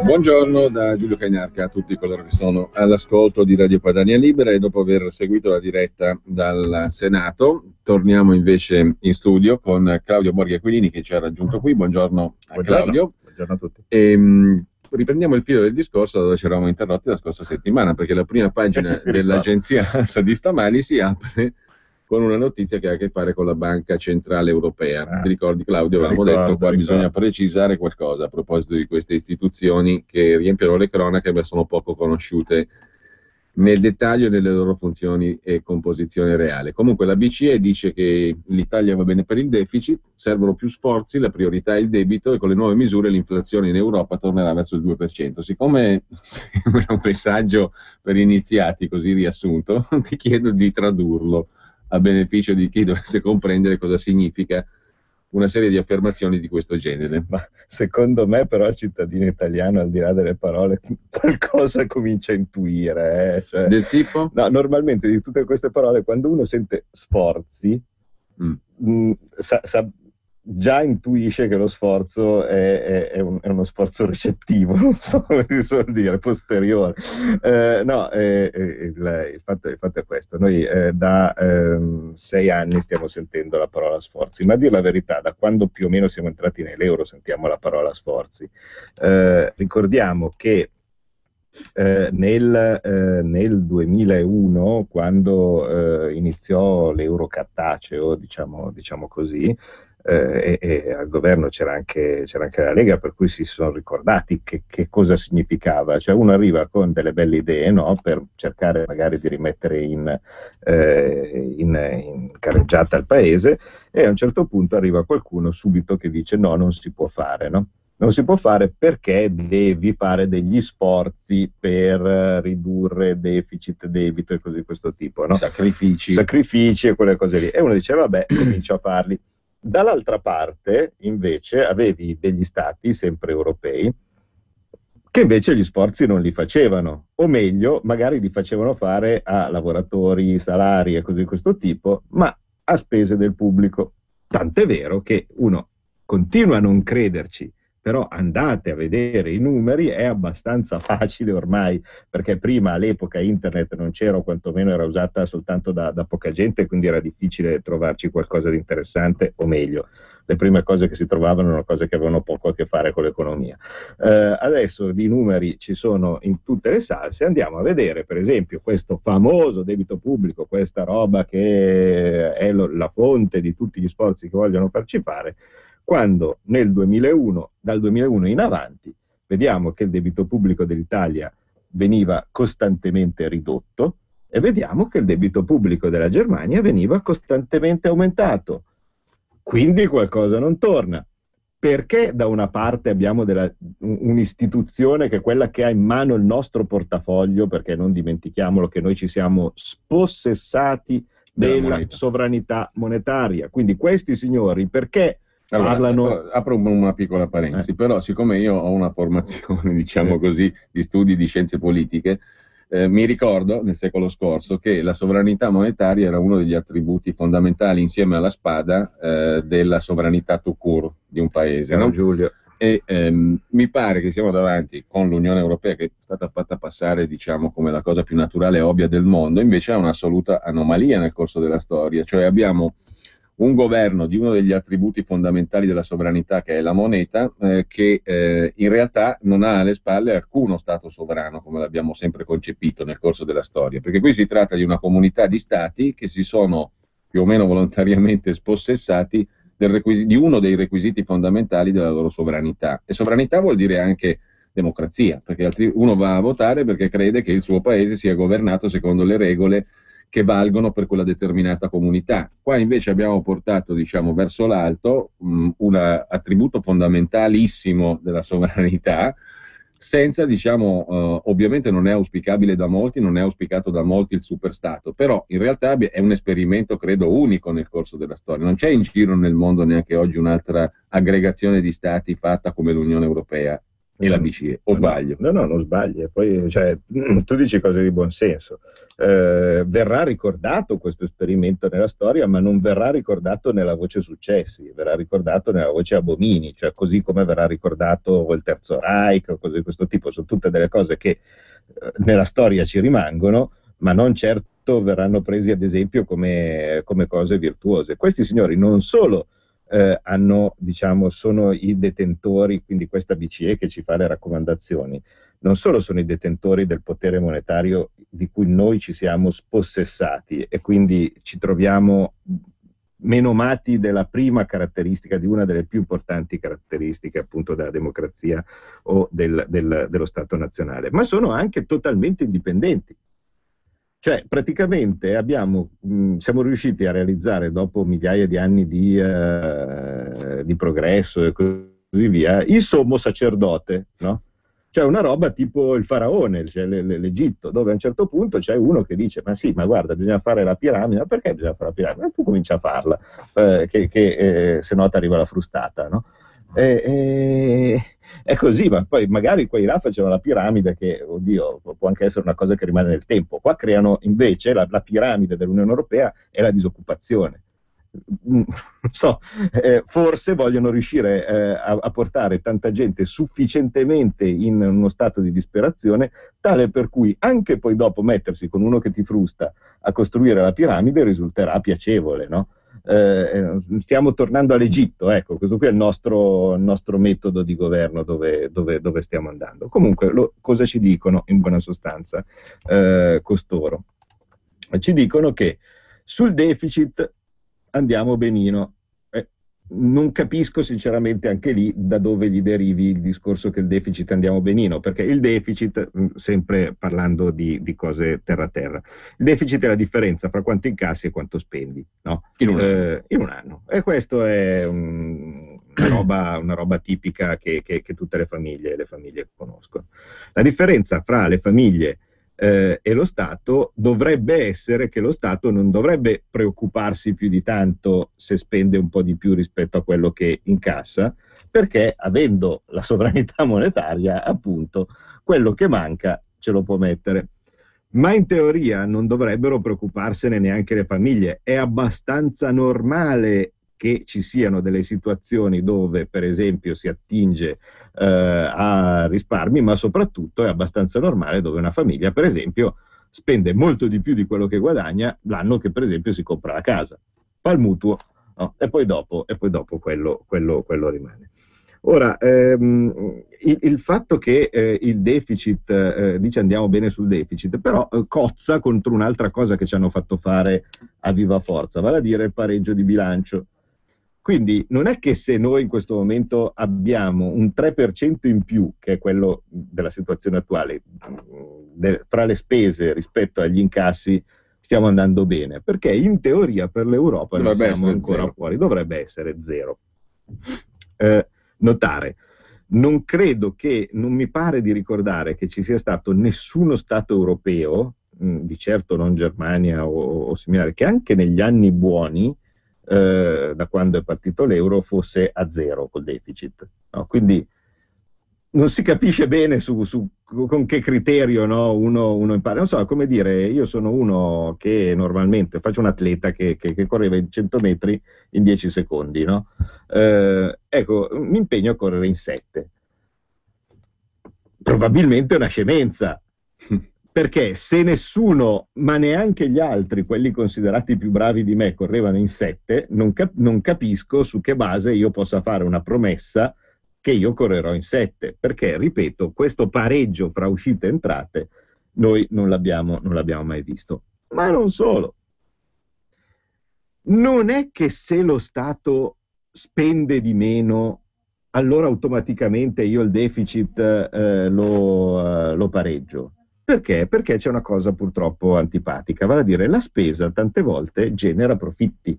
Buongiorno da Giulio Cainarca a tutti coloro che sono all'ascolto di Radio Padania Libera, e dopo aver seguito la diretta dal Senato torniamo invece in studio con Claudio Borghi Aquilini, che ci ha raggiunto qui. Buongiorno a Claudio. Buongiorno a tutti. Riprendiamo il filo del discorso dove ci eravamo interrotti la scorsa settimana, perché la prima pagina dell'agenzia ANSA di stamani si apre con una notizia che ha a che fare con la Banca Centrale Europea. Ti ricordi, Claudio? Avevamo detto qua bisogna precisare qualcosa a proposito di queste istituzioni che riempiono le cronache ma sono poco conosciute nel dettaglio delle loro funzioni e composizione reale. Comunque la BCE dice che l'Italia va bene per il deficit, servono più sforzi, la priorità è il debito e con le nuove misure l'inflazione in Europa tornerà verso il 2%. Siccome sembra un messaggio per iniziati così riassunto, ti chiedo di tradurlo a beneficio di chi dovesse comprendere cosa significa una serie di affermazioni di questo genere. Ma secondo me però il cittadino italiano, al di là delle parole, qualcosa comincia a intuire. Cioè, del tipo? No, normalmente di tutte queste parole, quando uno sente sforzi, già intuisce che lo sforzo è uno sforzo recettivo, non so come si suol dire, posteriore. Il fatto è questo. Noi da 6 anni stiamo sentendo la parola sforzi, ma a dire la verità, da quando più o meno siamo entrati nell'euro sentiamo la parola sforzi. Ricordiamo che nel 2001, quando iniziò l'euro cartaceo, diciamo così, e al governo c'era anche la Lega, per cui si sono ricordati che cosa significava. Cioè uno arriva con delle belle idee, no? Per cercare magari di rimettere in carreggiata il paese, e a un certo punto arriva qualcuno subito che dice no, non si può fare, no? Non si può fare perché devi fare degli sforzi per ridurre deficit, debito e così di questo tipo, no? Sacrifici e quelle cose lì. E uno dice vabbè, comincio a farli. Dall'altra parte, invece, avevi degli stati, sempre europei, che invece gli sforzi non li facevano, o meglio, magari li facevano fare a lavoratori, salari e così di questo tipo, ma a spese del pubblico. Tant'è vero che uno continua a non crederci, però andate a vedere i numeri, è abbastanza facile ormai, perché prima all'epoca internet non c'era, o quantomeno era usata soltanto da poca gente, quindi era difficile trovarci qualcosa di interessante, o meglio, le prime cose che si trovavano erano cose che avevano poco a che fare con l'economia. Adesso di numeri ci sono in tutte le salse, andiamo a vedere per esempio questo famoso debito pubblico, questa roba che è la fonte di tutti gli sforzi che vogliono farci fare, quando dal 2001 in avanti vediamo che il debito pubblico dell'Italia veniva costantemente ridotto e vediamo che il debito pubblico della Germania veniva costantemente aumentato. Quindi qualcosa non torna. Perché da una parte abbiamo un'istituzione che è quella che ha in mano il nostro portafoglio, perché non dimentichiamolo che noi ci siamo spossessati della sovranità monetaria. Quindi questi signori perché parlano... Apro una piccola parentesi, però siccome io ho una formazione, diciamo così, di studi di scienze politiche, mi ricordo nel secolo scorso che la sovranità monetaria era uno degli attributi fondamentali, insieme alla spada, della sovranità tout court di un paese. No? Giulio. E mi pare che siamo davanti con l'Unione Europea, che è stata fatta passare, diciamo, come la cosa più naturale e ovvia del mondo, invece è un'assoluta anomalia nel corso della storia. Cioè abbiamo un governo di uno degli attributi fondamentali della sovranità, che è la moneta, che in realtà non ha alle spalle alcuno Stato sovrano, come l'abbiamo sempre concepito nel corso della storia, perché qui si tratta di una comunità di Stati che si sono più o meno volontariamente spossessati di uno dei requisiti fondamentali della loro sovranità. E sovranità vuol dire anche democrazia, perché uno va a votare perché crede che il suo paese sia governato secondo le regole che valgono per quella determinata comunità. Qua invece abbiamo portato, diciamo, verso l'alto un attributo fondamentalissimo della sovranità, senza, diciamo, ovviamente non è auspicabile da molti, non è auspicato da molti il superstato, però in realtà è un esperimento, credo, unico nel corso della storia. Non c'è in giro nel mondo neanche oggi un'altra aggregazione di stati fatta come l'Unione Europea e la BCE, o sbaglio? No, non sbagli. Poi, cioè, tu dici cose di buon senso. Verrà ricordato questo esperimento nella storia, ma non verrà ricordato nella voce successi, verrà ricordato nella voce abomini, cioè così come verrà ricordato il Terzo Reich o cose di questo tipo. Sono tutte delle cose che nella storia ci rimangono, ma non certo verranno presi ad esempio come cose virtuose. Questi signori non solo hanno, diciamo, sono i detentori, quindi questa BCE che ci fa le raccomandazioni, non solo sono i detentori del potere monetario di cui noi ci siamo spossessati e quindi ci troviamo menomati della prima caratteristica, di una delle più importanti caratteristiche appunto della democrazia o dello Stato nazionale, ma sono anche totalmente indipendenti. Cioè, praticamente siamo riusciti a realizzare, dopo migliaia di anni di progresso e così via, il sommo sacerdote, no? Cioè una roba tipo il faraone, cioè l'Egitto, dove a un certo punto c'è uno che dice: ma sì, ma guarda, bisogna fare la piramide. Ma perché bisogna fare la piramide? Ma tu comincia a farla, se no ti arriva la frustata, no? È così, ma poi magari quelli là facevano la piramide che, oddio, può anche essere una cosa che rimane nel tempo. Qua creano invece la piramide dell'Unione Europea è la disoccupazione. Non so, forse vogliono riuscire a portare tanta gente sufficientemente in uno stato di disperazione tale per cui anche poi dopo mettersi con uno che ti frusta a costruire la piramide risulterà piacevole, no? Stiamo tornando all'Egitto, ecco, questo qui è il nostro metodo di governo dove stiamo andando. Comunque, cosa ci dicono in buona sostanza costoro? Ci dicono che sul deficit andiamo benino. Non capisco sinceramente anche lì da dove gli derivi il discorso che il deficit andiamo benino, perché il deficit, sempre parlando di cose terra-terra, il deficit è la differenza fra quanto incassi e quanto spendi, no? In un anno. E questo è una roba tipica che tutte le famiglie conoscono. La differenza fra le famiglie e lo Stato dovrebbe essere che lo Stato non dovrebbe preoccuparsi più di tanto se spende un po' di più rispetto a quello che incassa, perché avendo la sovranità monetaria, appunto, quello che manca ce lo può mettere. Ma in teoria non dovrebbero preoccuparsene neanche le famiglie. È abbastanza normale che ci siano delle situazioni dove, per esempio, si attinge a risparmi, ma soprattutto è abbastanza normale dove una famiglia, per esempio, spende molto di più di quello che guadagna l'anno che, per esempio, si compra la casa, fa il mutuo, no? E poi dopo quello rimane. Ora, il fatto che il deficit, dice andiamo bene sul deficit, però cozza contro un'altra cosa che ci hanno fatto fare a viva forza, vale a dire il pareggio di bilancio. Quindi non è che se noi in questo momento abbiamo un 3% in più, che è quello della situazione attuale, fra le spese rispetto agli incassi, stiamo andando bene, perché in teoria per l'Europa non siamo ancora fuori, dovrebbe essere zero. Notare, non mi pare di ricordare che ci sia stato nessuno Stato europeo, di certo non Germania o similare, che anche negli anni buoni, da quando è partito l'euro, fosse a zero col deficit, no? Quindi non si capisce bene con che criterio, no, uno impara. Non so, come dire, io sono uno che normalmente faccio un atleta che correva in 100 metri in 10 secondi, no? Ecco, mi impegno a correre in 7. Probabilmente è una scemenza, perché se nessuno, ma neanche gli altri, quelli considerati più bravi di me, correvano in 7, non capisco su che base io possa fare una promessa che io correrò in 7, perché, ripeto, questo pareggio fra uscite e entrate noi non l'abbiamo mai visto. Ma non solo. Non è che se lo Stato spende di meno, allora automaticamente io il deficit lo pareggio. Perché? Perché c'è una cosa purtroppo antipatica, vale a dire la spesa tante volte genera profitti.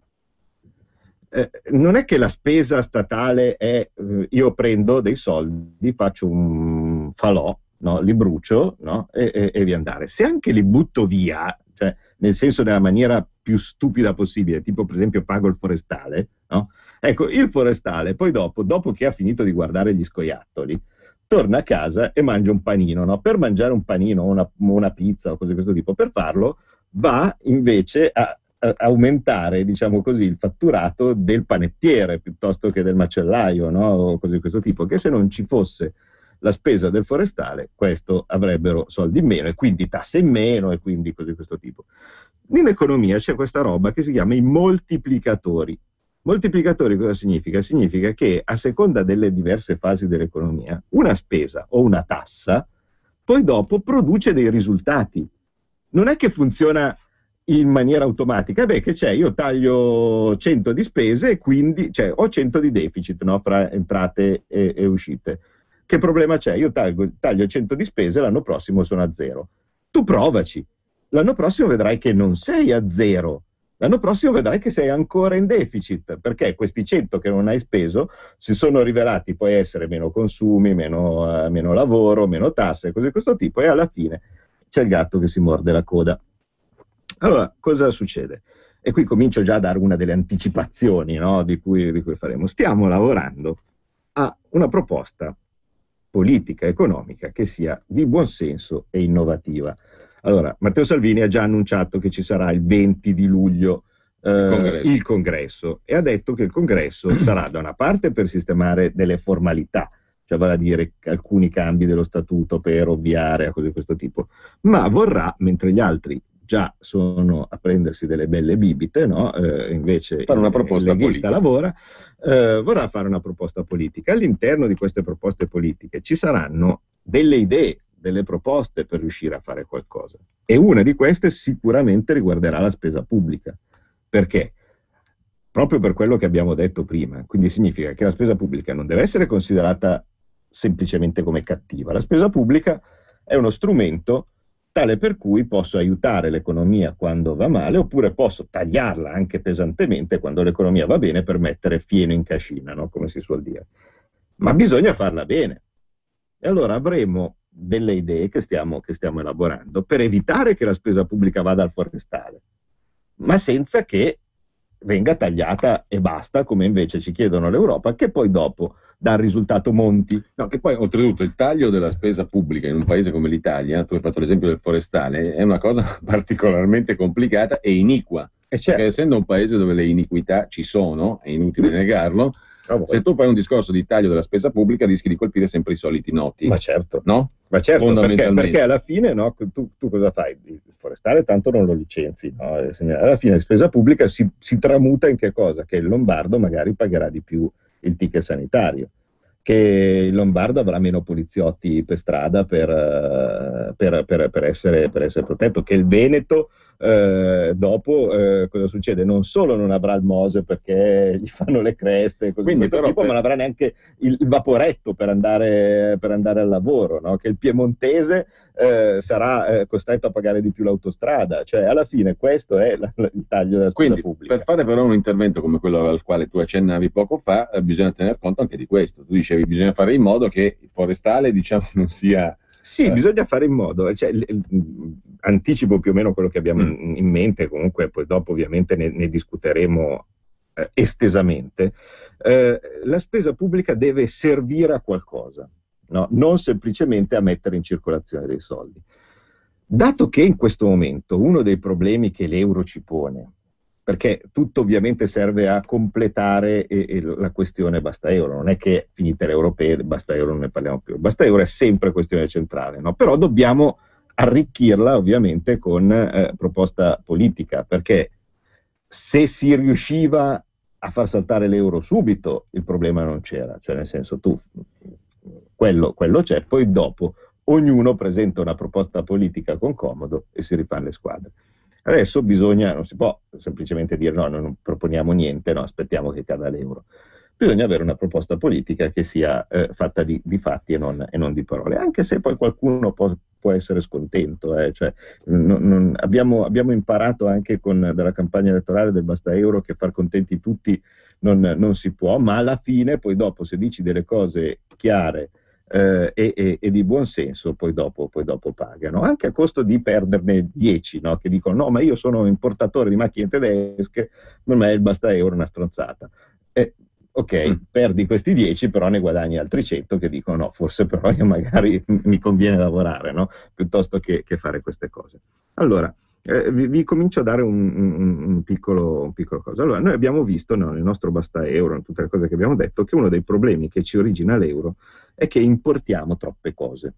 Non è che la spesa statale è io prendo dei soldi, faccio un falò, no? Li brucio, no? E via andare. Se anche li butto via, cioè nel senso nella maniera più stupida possibile, tipo per esempio pago il forestale, no? Ecco, il forestale poi dopo che ha finito di guardare gli scoiattoli, torna a casa e mangia un panino, no? Per mangiare un panino, una pizza o cose di questo tipo, per farlo va invece a aumentare, diciamo così, il fatturato del panettiere piuttosto che del macellaio, no? O cose di questo tipo, che se non ci fosse la spesa del forestale, questo avrebbero soldi in meno e quindi tasse in meno e quindi cose di questo tipo. In economia c'è questa roba che si chiama i moltiplicatori. Moltiplicatori cosa significa? Significa che a seconda delle diverse fasi dell'economia, una spesa o una tassa poi dopo produce dei risultati. Non è che funziona in maniera automatica, beh, che c'è, io taglio 100 di spese e quindi ho 100 di deficit, no, fra entrate e uscite. Che problema c'è? Io taglio 100 di spese, l'anno prossimo sono a zero. Tu provaci, l'anno prossimo vedrai che non sei a zero, l'anno prossimo vedrai che sei ancora in deficit, perché questi 100 che non hai speso si sono rivelati poi essere meno consumi, meno lavoro, meno tasse, cose di questo tipo, e alla fine c'è il gatto che si morde la coda. Allora, cosa succede? E qui comincio già a dare una delle anticipazioni, no, di cui faremo. Stiamo lavorando a una proposta politica economica che sia di buon senso e innovativa. Allora, Matteo Salvini ha già annunciato che ci sarà il 20 di luglio il congresso e ha detto che il congresso sarà da una parte per sistemare delle formalità, cioè vale a dire alcuni cambi dello statuto per ovviare a cose di questo tipo, ma vorrà, mentre gli altri già sono a prendersi delle belle bibite, no? Invece fare una proposta il leghista lavora, vorrà fare una proposta politica. All'interno di queste proposte politiche ci saranno delle idee, delle proposte per riuscire a fare qualcosa. E una di queste sicuramente riguarderà la spesa pubblica. Perché? Proprio per quello che abbiamo detto prima. Quindi significa che la spesa pubblica non deve essere considerata semplicemente come cattiva. La spesa pubblica è uno strumento tale per cui posso aiutare l'economia quando va male, oppure posso tagliarla anche pesantemente quando l'economia va bene per mettere fieno in cascina, no? Come si suol dire. Ma bisogna farla bene. E allora avremo delle idee che stiamo elaborando per evitare che la spesa pubblica vada al forestale, ma senza che venga tagliata e basta, come invece ci chiedono l'Europa, che poi dopo dà il risultato Monti. No, che poi oltretutto il taglio della spesa pubblica in un paese come l'Italia, tu hai fatto l'esempio del forestale, è una cosa particolarmente complicata e iniqua, certo. Perché essendo un paese dove le iniquità ci sono, è inutile negarlo, se tu fai un discorso di taglio della spesa pubblica rischi di colpire sempre i soliti noti. Ma certo, no? Ma certo, perché alla fine, no, tu cosa fai? Il forestale tanto non lo licenzi, no? Alla fine la spesa pubblica si tramuta in che cosa? Che il lombardo magari pagherà di più il ticket sanitario, che il lombardo avrà meno poliziotti per strada per essere protetto, che il veneto dopo cosa succede? Non solo non avrà il Mose perché gli fanno le creste, così di questo tipo, ma non avrà neanche il vaporetto per andare al lavoro, no? Che il piemontese sarà costretto a pagare di più l'autostrada, cioè alla fine questo è il taglio della spesa pubblica. Per fare però un intervento come quello al quale tu accennavi poco fa, bisogna tener conto anche di questo. Tu dicevi bisogna fare in modo che il forestale, diciamo, non sia... Sì, bisogna fare in modo, cioè, anticipo più o meno quello che abbiamo in mente, comunque poi dopo ovviamente ne discuteremo estesamente. La spesa pubblica deve servire a qualcosa, no? Non semplicemente a mettere in circolazione dei soldi. Dato che in questo momento uno dei problemi che l'euro ci pone, perché tutto ovviamente serve a completare la questione basta euro, non è che finite le europee basta euro non ne parliamo più, basta euro è sempre questione centrale, no? Però dobbiamo arricchirla ovviamente con proposta politica, perché se si riusciva a far saltare l'euro subito il problema non c'era, cioè nel senso quello c'è, poi dopo ognuno presenta una proposta politica con comodo e si rifanno le squadre. Adesso non si può semplicemente dire no, non proponiamo niente, no, aspettiamo che cada l'euro. Bisogna avere una proposta politica che sia fatta di fatti e non di parole, anche se poi qualcuno può essere scontento. Cioè, abbiamo imparato anche dalla campagna elettorale del basta euro che far contenti tutti non si può, ma alla fine poi dopo se dici delle cose chiare e di buon senso poi dopo pagano, anche a costo di perderne 10, no? Che dicono no, ma io sono importatore di macchine tedesche, per me il basta euro è una stronzata. Ok, perdi questi 10, però ne guadagni altri 100 che dicono no, forse però io magari mi conviene lavorare, no? Piuttosto che fare queste cose. Allora, vi comincio a dare un piccolo cosa. Allora, noi abbiamo visto, no, nel nostro basta euro, in tutte le cose che abbiamo detto, che uno dei problemi che ci origina l'euro è che importiamo troppe cose,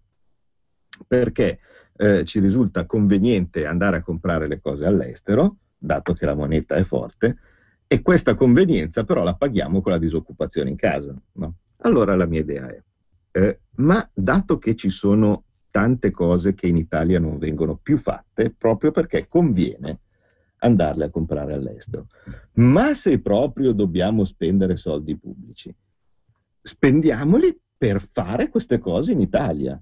perché ci risulta conveniente andare a comprare le cose all'estero, dato che la moneta è forte, e questa convenienza però la paghiamo con la disoccupazione in casa, no? Allora la mia idea è, ma dato che ci sono tante cose che in Italia non vengono più fatte, proprio perché conviene andarle a comprare all'estero, ma se proprio dobbiamo spendere soldi pubblici, spendiamoli per fare queste cose in Italia,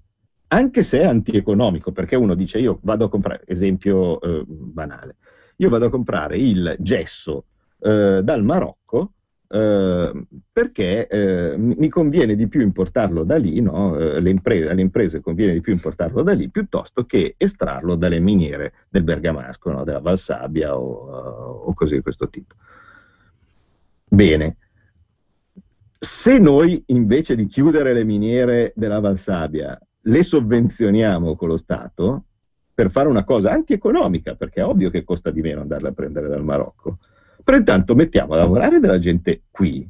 anche se è antieconomico, perché uno dice io vado a comprare, esempio banale, io vado a comprare il gesso dal Marocco perché mi conviene di più importarlo da lì, no? Alle imprese conviene di più importarlo da lì piuttosto che estrarlo dalle miniere del Bergamasco, no? Della Valsabbia o cose di questo tipo. Bene, se noi invece di chiudere le miniere della Valsabbia le sovvenzioniamo con lo Stato per fare una cosa antieconomica, perché è ovvio che costa di meno andarla a prendere dal Marocco, però intanto mettiamo a lavorare della gente qui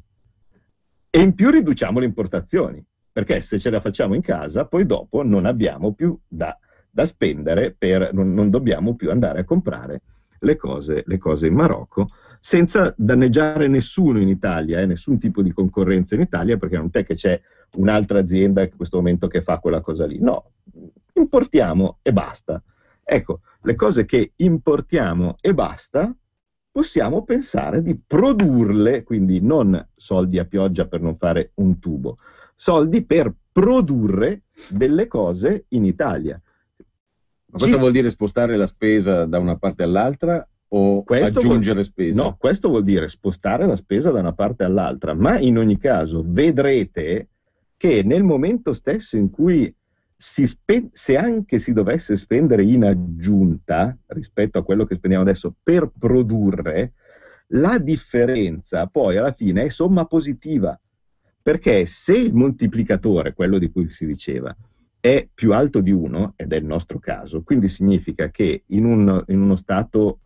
e in più riduciamo le importazioni, perché se ce la facciamo in casa poi dopo non abbiamo più da spendere, non dobbiamo più andare a comprare le cose in Marocco, senza danneggiare nessuno in Italia, nessun tipo di concorrenza in Italia, perché non è che c'è un'altra azienda in questo momento che fa quella cosa lì, no, importiamo e basta. Ecco, le cose che importiamo e basta, possiamo pensare di produrle, quindi non soldi a pioggia per non fare un tubo, soldi per produrre delle cose in Italia. Ma questo vuol dire spostare la spesa da una parte all'altra o aggiungere spesa? No, questo vuol dire spostare la spesa da una parte all'altra, ma in ogni caso vedrete che nel momento stesso in cui se anche si dovesse spendere in aggiunta rispetto a quello che spendiamo adesso per produrre, la differenza poi alla fine è somma positiva, perché se il moltiplicatore, quello di cui si diceva, è più alto di 1, ed è il nostro caso, quindi significa che in uno stato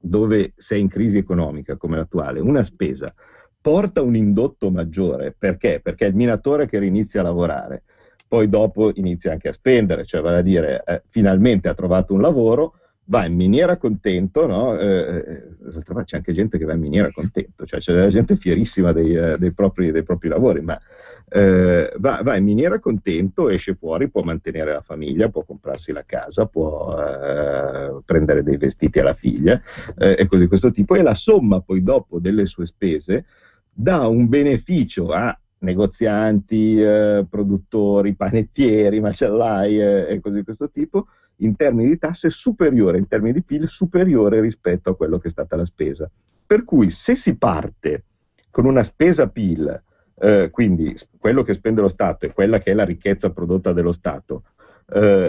dove sei in crisi economica come l'attuale, una spesa porta un indotto maggiore, perché? Perché il minatore che inizia a lavorare poi dopo inizia anche a spendere, cioè vale a dire finalmente ha trovato un lavoro, va in miniera contento, no? D'altra parte c'è anche gente che va in miniera contento, cioè c'è della gente fierissima dei propri lavori, ma va in miniera contento, esce fuori, può mantenere la famiglia, può comprarsi la casa, può prendere dei vestiti alla figlia e cose di questo tipo, e la somma poi dopo delle sue spese dà un beneficio a negozianti, produttori, panettieri, macellai e cose di questo tipo, in termini di tasse superiore, in termini di PIL superiore rispetto a quello che è stata la spesa. Per cui se si parte con una spesa PIL, quindi quello che spende lo Stato e quella che è la ricchezza prodotta dello Stato,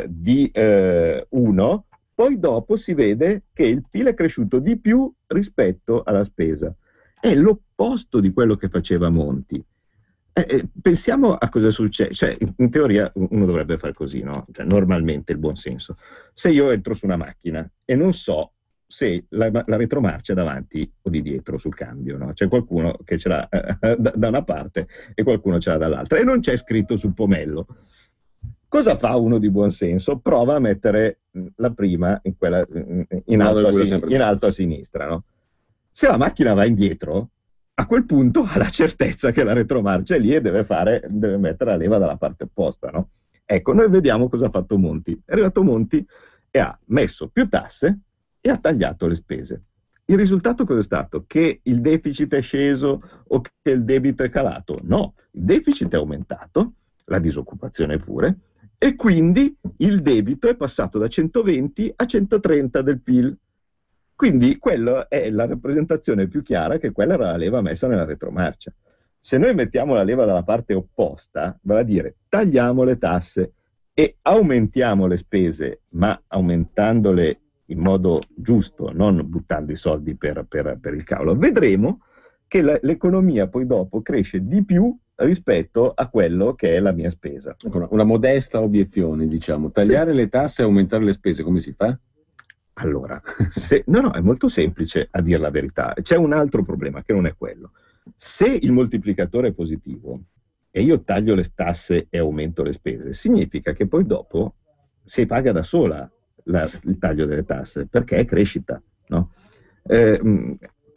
di 1, poi dopo si vede che il PIL è cresciuto di più rispetto alla spesa. È l'opposto di quello che faceva Monti. Pensiamo a cosa succede, cioè in teoria uno dovrebbe fare così, no? Cioè, normalmente il buon senso. Se io entro su una macchina e non so se la retromarcia è davanti o di dietro sul cambio, no? C'è qualcuno che ce l'ha da una parte e qualcuno ce l'ha dall'altra e non c'è scritto sul pomello. Cosa fa uno di buon senso? Prova a mettere la prima in alto a sinistra, no? Se la macchina va indietro, a quel punto ha la certezza che la retromarcia è lì e deve mettere la leva dalla parte opposta, no? Ecco, noi vediamo cosa ha fatto Monti. È arrivato Monti e ha messo più tasse e ha tagliato le spese. Il risultato cosa è stato? Che il deficit è sceso o che il debito è calato? No, il deficit è aumentato, la disoccupazione pure, e quindi il debito è passato da 120 a 130 del PIL. Quindi quella è la rappresentazione più chiara, che quella era la leva messa nella retromarcia. Se noi mettiamo la leva dalla parte opposta, vale a dire tagliamo le tasse e aumentiamo le spese, ma aumentandole in modo giusto, non buttando i soldi per il cavolo, vedremo che l'economia poi dopo cresce di più rispetto a quello che è la mia spesa. Una modesta obiezione, diciamo, tagliare le tasse e aumentare le spese, come si fa? Allora, no, è molto semplice a dire la verità. C'è un altro problema che non è quello. Se il moltiplicatore è positivo e io taglio le tasse e aumento le spese, significa che poi dopo si paga da sola il taglio delle tasse, perché è crescita, no?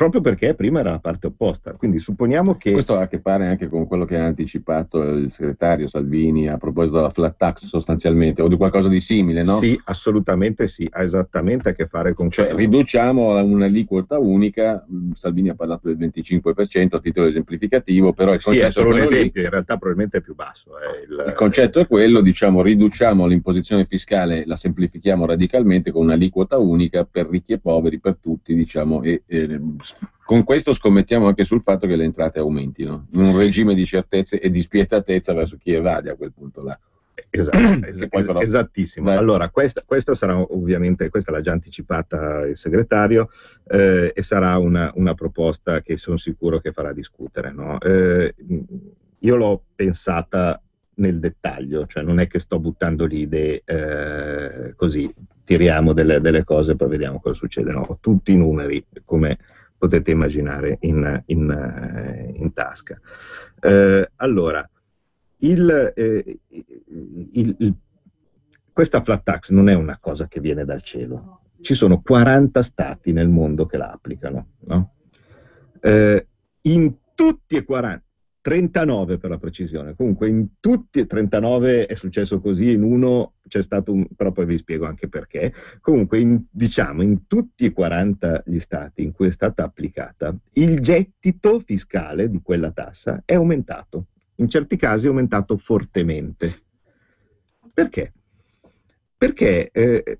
Proprio perché prima era la parte opposta. Quindi supponiamo che... Questo ha a che fare anche con quello che ha anticipato il segretario Salvini a proposito della flat tax sostanzialmente, o di qualcosa di simile, no? Sì, assolutamente sì, ha esattamente a che fare con cioè quello. Riduciamo a un'aliquota unica, Salvini ha parlato del 25% a titolo esemplificativo, però il concetto è solo un esempio, lì, in realtà probabilmente è più basso. Il concetto è quello, diciamo, riduciamo l'imposizione fiscale, la semplifichiamo radicalmente con un'aliquota unica per ricchi e poveri, per tutti, diciamo, e con questo scommettiamo anche sul fatto che le entrate aumentino, in un regime di certezze e di spietatezza verso chi evade a quel punto là. Esattissimo. Beh. Allora, questa sarà ovviamente, questa l'ha già anticipata il segretario, e sarà una proposta che sono sicuro che farà discutere, no? Io l'ho pensata nel dettaglio, cioè non è che sto buttando lì idee così, tiriamo delle cose e poi vediamo cosa succede, no? Ho tutti i numeri, come potete immaginare, in tasca. Allora, questa flat tax non è una cosa che viene dal cielo. Ci sono 40 stati nel mondo che la applicano, no? In tutti e 40, 39 per la precisione, comunque in tutti e 39 è successo così, in uno c'è stato però poi vi spiego anche perché. Comunque diciamo in tutti e 40 gli stati in cui è stata applicata, il gettito fiscale di quella tassa è aumentato. In certi casi è aumentato fortemente. Perché? Perché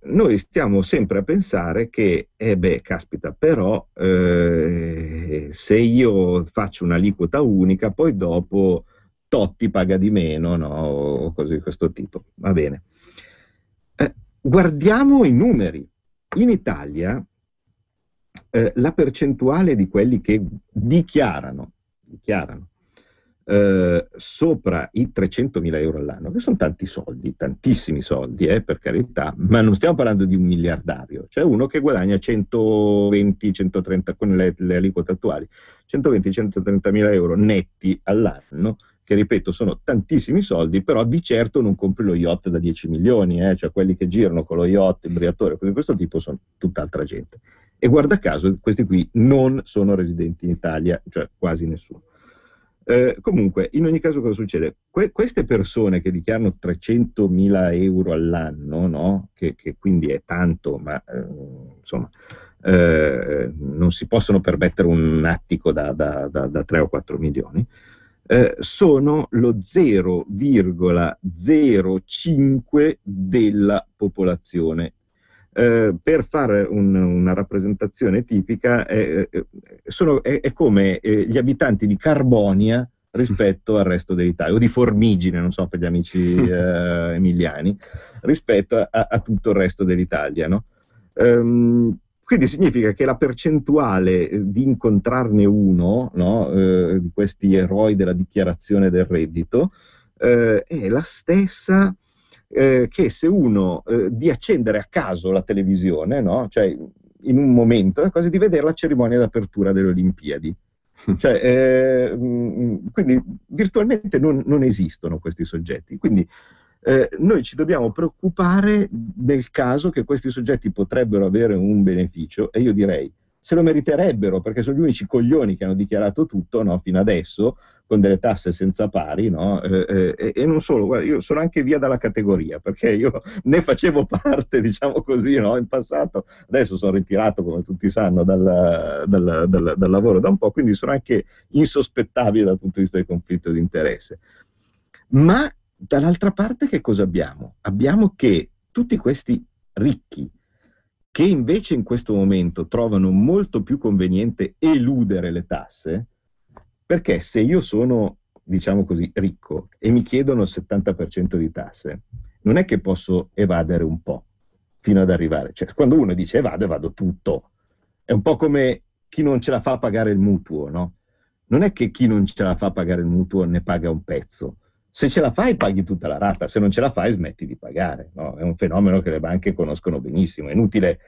noi stiamo sempre a pensare che, caspita, però se io faccio un'aliquota unica, poi dopo Totti paga di meno, no? O cose di questo tipo. Va bene. Guardiamo i numeri. In Italia la percentuale di quelli che dichiarano sopra i 300.000 euro all'anno, che sono tanti soldi, tantissimi soldi, per carità, ma non stiamo parlando di un miliardario, cioè uno che guadagna 120, 130, con le aliquote attuali, 120, 130.000 euro netti all'anno, che ripeto sono tantissimi soldi, però di certo non compri lo yacht da 10 milioni, cioè quelli che girano con lo yacht, il briatore, di questo tipo sono tutt'altra gente. E guarda caso, questi qui non sono residenti in Italia, cioè quasi nessuno. Comunque, in ogni caso cosa succede? Queste persone che dichiarano 300.000 euro all'anno, no? che quindi è tanto, ma insomma non si possono permettere un attico da 3 o 4 milioni, sono lo 0,05 della popolazione. Per fare una rappresentazione tipica è come gli abitanti di Carbonia rispetto al resto dell'Italia, o di Formigine, non so, per gli amici emiliani, rispetto a tutto il resto dell'Italia, no? Quindi significa che la percentuale di incontrarne uno, no, di questi eroi della dichiarazione del reddito, è la stessa che se uno di accendere a caso la televisione, no? Cioè in un momento, è quasi di vedere la cerimonia d'apertura delle Olimpiadi. Cioè, quindi virtualmente non esistono questi soggetti. Quindi noi ci dobbiamo preoccupare nel caso che questi soggetti potrebbero avere un beneficio, e io direi se lo meriterebbero, perché sono gli unici coglioni che hanno dichiarato tutto, no, fino adesso, con delle tasse senza pari, no? E non solo, guarda, io sono anche via dalla categoria, perché io ne facevo parte, diciamo così, no, in passato. Adesso sono ritirato, come tutti sanno, dal lavoro da un po', quindi sono anche insospettabile dal punto di vista del conflitto di interesse. Ma dall'altra parte che cosa abbiamo? Abbiamo che tutti questi ricchi, che invece in questo momento trovano molto più conveniente eludere le tasse, Perché se io sono, diciamo così, ricco e mi chiedono il 70% di tasse, non è che posso evadere un po' fino ad arrivare. Cioè, quando uno dice evado tutto. È un po' come chi non ce la fa a pagare il mutuo, no? Non è che chi non ce la fa a pagare il mutuo ne paga un pezzo. Se ce la fai paghi tutta la rata, se non ce la fai smetti di pagare, no? È un fenomeno che le banche conoscono benissimo. È inutile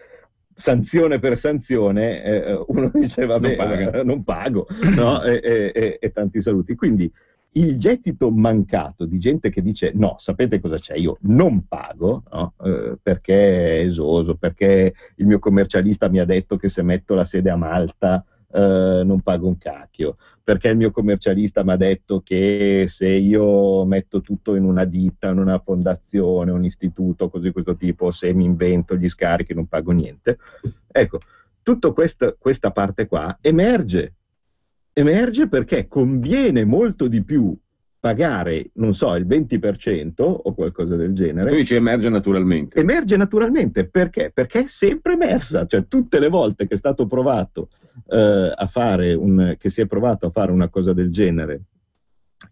sanzione per sanzione, uno dice vabbè, non pago, no? E tanti saluti. Quindi il gettito mancato di gente che dice no, sapete cosa c'è? Io non pago, no? Perché è esoso, perché il mio commercialista mi ha detto che se metto la sede a Malta non pago un cacchio, perché il mio commercialista mi ha detto che se io metto tutto in una ditta, in una fondazione, un istituto, così questo tipo, se mi invento gli scarichi non pago niente. Ecco, tutta questa parte qua emerge perché conviene molto di più pagare, non so, il 20% o qualcosa del genere. Tu dici emerge naturalmente. Emerge naturalmente, perché? Perché è sempre emersa, cioè tutte le volte che è stato provato che si è provato a fare una cosa del genere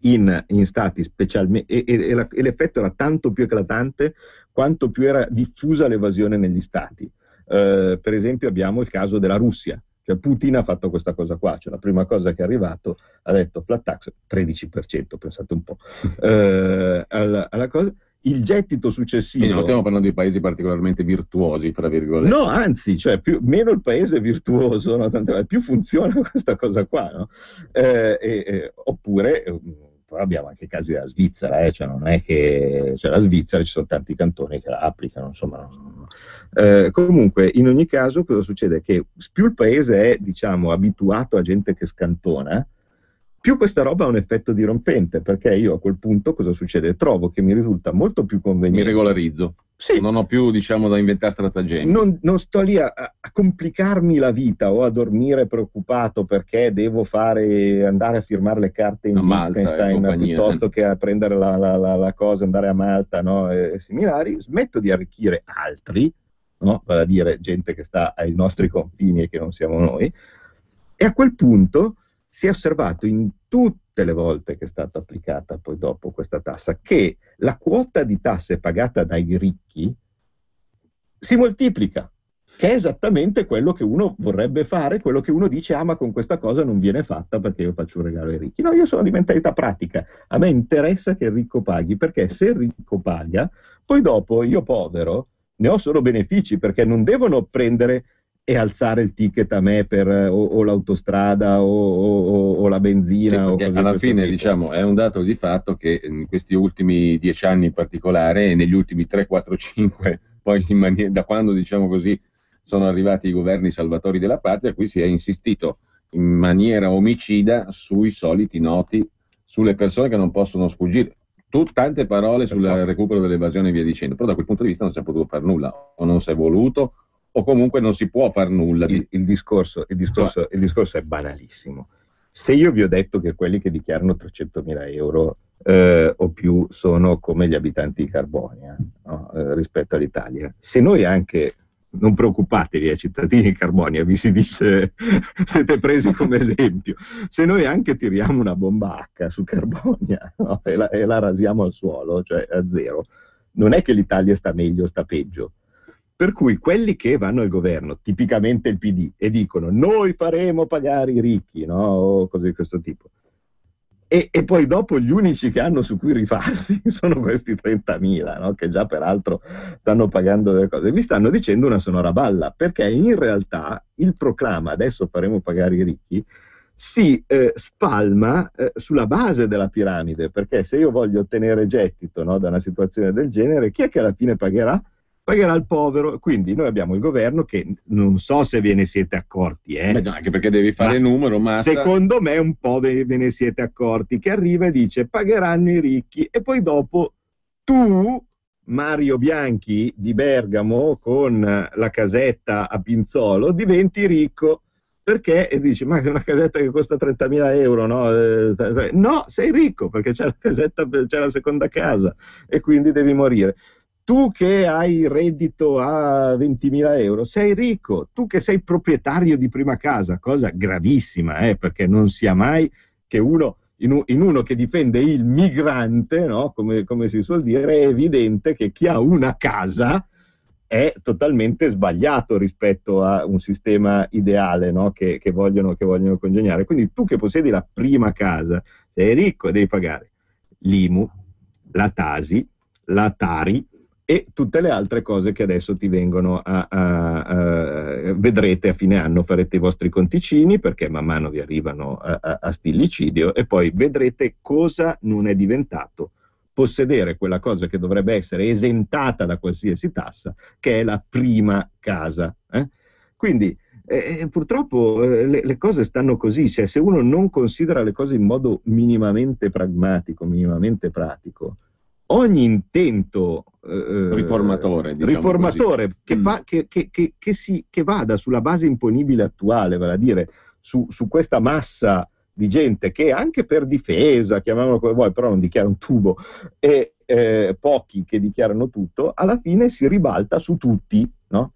in stati specialmente, e l'effetto era tanto più eclatante quanto più era diffusa l'evasione negli stati. Per esempio abbiamo il caso della Russia. Cioè Putin ha fatto questa cosa qua, cioè la prima cosa che è arrivato ha detto flat tax 13%, pensate un po', alla cosa. Il gettito successivo... Quindi non stiamo parlando di paesi particolarmente virtuosi, fra virgolette. No, anzi, cioè meno il paese virtuoso, no? Più funziona questa cosa qua, no? Oppure... Poi abbiamo anche casi della Svizzera, cioè non è che la Svizzera ci sono tanti cantoni che la applicano, insomma. Comunque, in ogni caso, cosa succede? Che più il paese è, diciamo, abituato a gente che scantona, più questa roba ha un effetto dirompente, perché io a quel punto cosa succede? Trovo che mi risulta molto più conveniente. Mi regolarizzo. Sì. Non ho più, diciamo, da inventare stratagemmi. Non sto lì a complicarmi la vita o a dormire preoccupato perché devo andare a firmare le carte in Liechtenstein piuttosto che a prendere la cosa, andare a Malta, no? E similari. Smetto di arricchire altri, no? Vale a dire gente che sta ai nostri confini e che non siamo noi. E a quel punto si è osservato in tutte le volte che è stata applicata poi dopo questa tassa che la quota di tasse pagata dai ricchi si moltiplica, che è esattamente quello che uno vorrebbe fare, quello che uno dice ma con questa cosa non viene fatta perché io faccio un regalo ai ricchi. No, io sono di mentalità pratica, a me interessa che il ricco paghi, perché se il ricco paga, poi dopo io povero ne ho solo benefici, perché non devono prendere e alzare il ticket a me per o l'autostrada o la benzina. Sì, o alla fine, diciamo, è un dato di fatto che in questi ultimi 10 anni in particolare e negli ultimi 3, 4, 5, poi da quando, diciamo così, sono arrivati i governi salvatori della patria, qui si è insistito in maniera omicida sui soliti noti, sulle persone che non possono sfuggire. Tante parole sul recupero dell'evasione e via dicendo, però da quel punto di vista non si è potuto fare nulla, o non si è voluto, o comunque non si può far nulla. Il discorso è banalissimo. Se io vi ho detto che quelli che dichiarano 300.000 euro o più sono come gli abitanti di Carbonia, no? Rispetto all'Italia, se noi anche, non preoccupatevi cittadini di Carbonia, vi si dice, siete presi come esempio, se noi anche tiriamo una bomba H su Carbonia, no? e la rasiamo al suolo, cioè a zero, non è che l'Italia sta meglio o sta peggio. Per cui quelli che vanno al governo, tipicamente il PD, e dicono noi faremo pagare i ricchi, no? O cose di questo tipo. E poi dopo gli unici che hanno su cui rifarsi sono questi 30.000, no? Che già peraltro stanno pagando delle cose. Vi stanno dicendo una sonora balla, perché in realtà il proclama adesso faremo pagare i ricchi si spalma sulla base della piramide, perché se io voglio ottenere gettito, no, da una situazione del genere, chi è che alla fine pagherà? Pagherà il povero. Quindi noi abbiamo il governo che non so se ve ne siete accorti, Beh, no, anche perché devi fare numero, ma secondo me un po' ve ne siete accorti, che arriva e dice pagheranno i ricchi, e poi dopo tu, Mario Bianchi di Bergamo, con la casetta a Pinzolo, diventi ricco. Perché? E dici, ma è una casetta che costa 30.000 euro, no? No, sei ricco perché c'è la casetta, c'è la seconda casa e quindi devi morire. Tu che hai reddito a 20.000 euro sei ricco, tu che sei proprietario di prima casa, cosa gravissima, perché non sia mai che in uno che difende il migrante, no? Come si suol dire, è evidente che chi ha una casa è totalmente sbagliato rispetto a un sistema ideale, no? che vogliono congegnare. Quindi tu che possiedi la prima casa, sei ricco e devi pagare l'IMU, la TASI, la TARI e tutte le altre cose che adesso ti vengono vedrete a fine anno, farete i vostri conticini perché man mano vi arrivano a stillicidio e poi vedrete cosa non è diventato possedere quella cosa che dovrebbe essere esentata da qualsiasi tassa, che è la prima casa. Quindi purtroppo le cose stanno così, cioè se uno non considera le cose in modo minimamente pragmatico, minimamente pratico, ogni intento riformatore, diciamo riformatore che vada sulla base imponibile attuale, vale a dire su questa massa di gente che anche per difesa, chiamiamolo come vuoi, però non dichiara un tubo, e pochi che dichiarano tutto, alla fine si ribalta su tutti, no?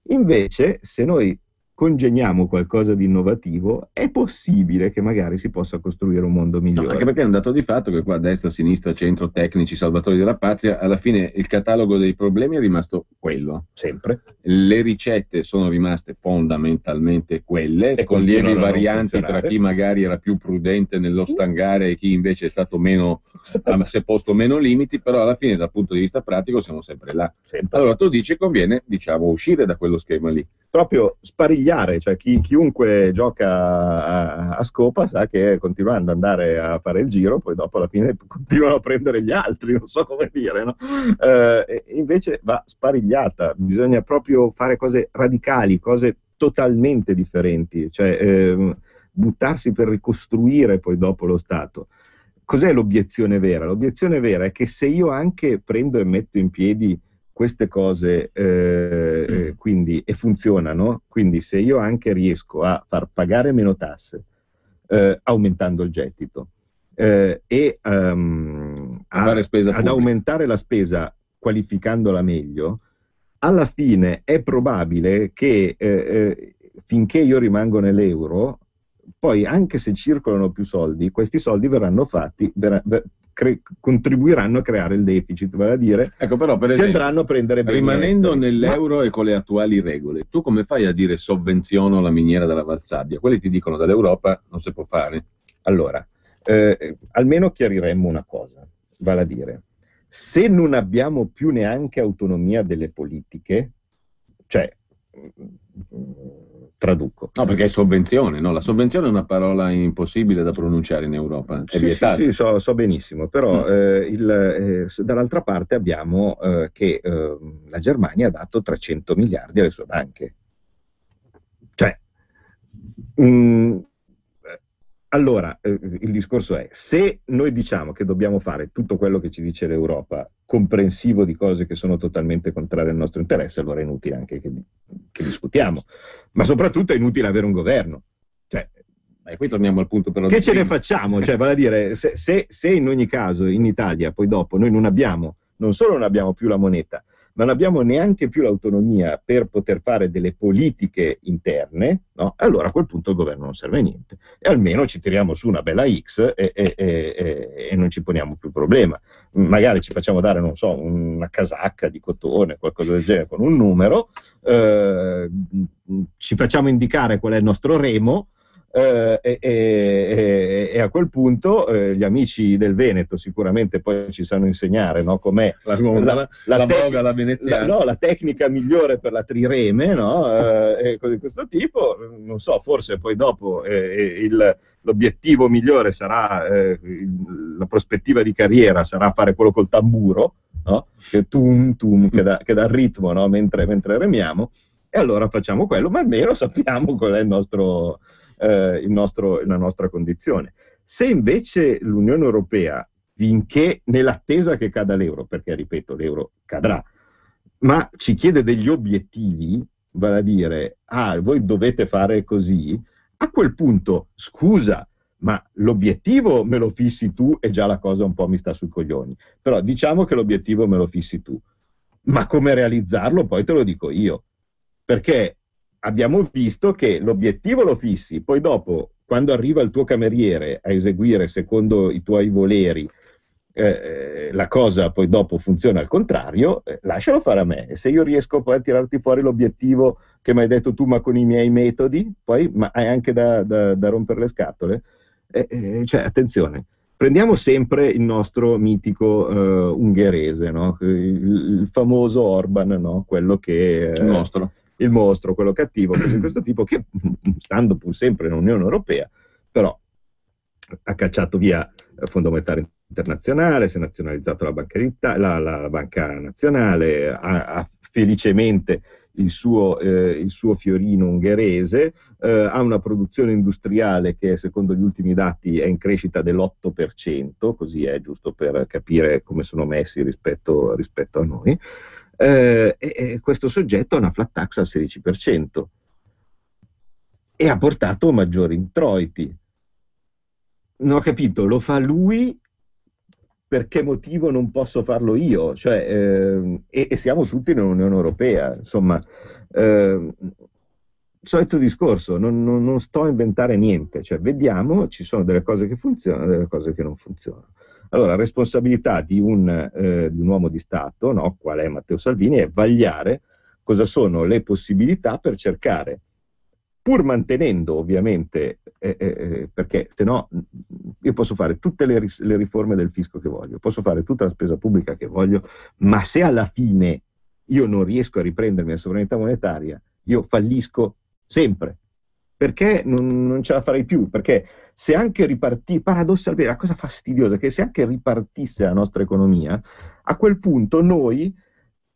Invece, se noi congegniamo qualcosa di innovativo, è possibile che magari si possa costruire un mondo migliore. No, anche perché è un dato di fatto che qua destra, sinistra, centro, tecnici, salvatori della patria, alla fine il catalogo dei problemi è rimasto quello. Sempre. Le ricette sono rimaste fondamentalmente quelle, e con lievi varianti tra chi magari era più prudente nello stangare e chi invece è stato meno, si è posto meno limiti, però alla fine dal punto di vista pratico siamo sempre là. Sempre. Allora tu dici conviene, diciamo, uscire da quello schema lì. Proprio sparigliare, cioè chiunque gioca a scopa sa che continuando ad andare a fare il giro, poi dopo alla fine continuano a prendere gli altri, non so come dire, no? Invece va sparigliata, bisogna proprio fare cose radicali, cose totalmente differenti, cioè buttarsi per ricostruire poi dopo lo Stato. Cos'è l'obiezione vera? L'obiezione vera è che se io anche prendo e metto in piedi queste cose quindi, e funzionano, quindi se io anche riesco a far pagare meno tasse aumentando il gettito e ad aumentare la spesa qualificandola meglio, alla fine è probabile che finché io rimango nell'euro, poi anche se circolano più soldi, questi soldi verranno fatti, contribuiranno a creare il deficit, vale a dire, ecco, però, per si esempio, andranno a prendere beni rimanendo esteri. nell'euro e con le attuali regole, tu come fai a dire sovvenziono la miniera della Valsabbia? Quelli ti dicono dall'Europa non si può fare. Allora, almeno chiariremmo una cosa, vale a dire, se non abbiamo più neanche autonomia delle politiche, cioè traduco. No, perché è sovvenzione, no? La sovvenzione è una parola impossibile da pronunciare in Europa, è vietata. Sì, so benissimo, però dall'altra parte abbiamo che la Germania ha dato 300 miliardi alle sue banche. Cioè, allora, il discorso è, se noi diciamo che dobbiamo fare tutto quello che ci dice l'Europa, comprensivo di cose che sono totalmente contrarie al nostro interesse, allora è inutile anche che discutiamo. Ma soprattutto è inutile avere un governo. Cioè, e qui torniamo al punto però. Che ce ne facciamo? Cioè, vale a dire, se in ogni caso in Italia poi dopo noi non solo non abbiamo più la moneta, ma non abbiamo neanche più l'autonomia per poter fare delle politiche interne, no? Allora a quel punto il governo non serve a niente. E almeno ci tiriamo su una bella X e non ci poniamo più problema. Magari ci facciamo dare, non so, una casacca di cotone, qualcosa del genere, con un numero, ci facciamo indicare qual è il nostro remo, e a quel punto gli amici del Veneto sicuramente poi ci sanno insegnare, no, com'è la boga, la veneziana, la tecnica migliore per la trireme, no? E cose di questo tipo, non so, forse poi dopo l'obiettivo migliore sarà la prospettiva di carriera sarà fare quello col tamburo, no? Che che dà il ritmo, no? mentre remiamo, e allora facciamo quello, ma almeno sappiamo qual è la nostra condizione. Se invece l'Unione Europea, finché nell'attesa che cada l'euro, perché ripeto l'euro cadrà, ma ci chiede degli obiettivi, vale a dire voi dovete fare così, a quel punto scusa, ma l'obiettivo me lo fissi tu e già la cosa un po' mi sta sui coglioni, però diciamo che l'obiettivo me lo fissi tu, ma come realizzarlo poi te lo dico io, perché abbiamo visto che l'obiettivo lo fissi, poi dopo quando arriva il tuo cameriere a eseguire secondo i tuoi voleri, la cosa poi dopo funziona al contrario, lascialo fare a me. E se io riesco poi a tirarti fuori l'obiettivo che mi hai detto tu, ma con i miei metodi, poi ma hai anche da rompere le scatole. Cioè, attenzione, prendiamo sempre il nostro mitico ungherese, no? Il famoso Orban, no? Quello che il mostro, quello cattivo, così questo tipo che, stando pur sempre nell'Unione Europea, però ha cacciato via Fondo Monetario Internazionale, si è nazionalizzato la banca nazionale, ha felicemente il suo fiorino ungherese, ha una produzione industriale che secondo gli ultimi dati è in crescita dell'8%, così è giusto per capire come sono messi rispetto a noi, e questo soggetto ha una flat tax al 16% e ha portato maggiori introiti. Non ho capito, lo fa lui, per che motivo non posso farlo io? Cioè, e siamo tutti nell'Unione Europea, insomma, solito discorso, non sto a inventare niente, cioè, vediamo, ci sono delle cose che funzionano e delle cose che non funzionano. Allora, responsabilità di un uomo di Stato, no, qual è Matteo Salvini, è vagliare cosa sono le possibilità per cercare, pur mantenendo ovviamente, perché se no io posso fare tutte le riforme del fisco che voglio, posso fare tutta la spesa pubblica che voglio, ma se alla fine io non riesco a riprendermi la sovranità monetaria, io fallisco sempre, perché non ce la farei più, perché se anche paradossalmente, la cosa fastidiosa è che se anche ripartisse la nostra economia, a quel punto noi